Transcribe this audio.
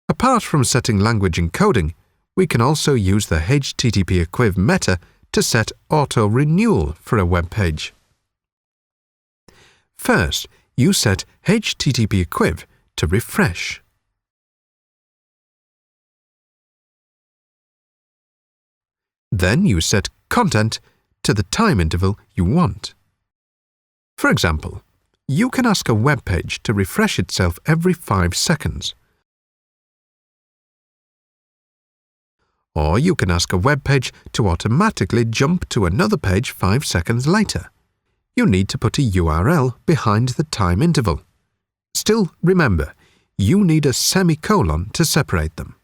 Apart from setting language encoding, we can also use the HTTP equiv meta to set auto-renewal for a web page. First, you set HTTP equiv to refresh. Then you set content to the time interval you want. For example, you can ask a web page to refresh itself every 5 seconds. Or you can ask a web page to automatically jump to another page 5 seconds later. You need to put a URL behind the time interval. Still, remember, you need a semicolon to separate them.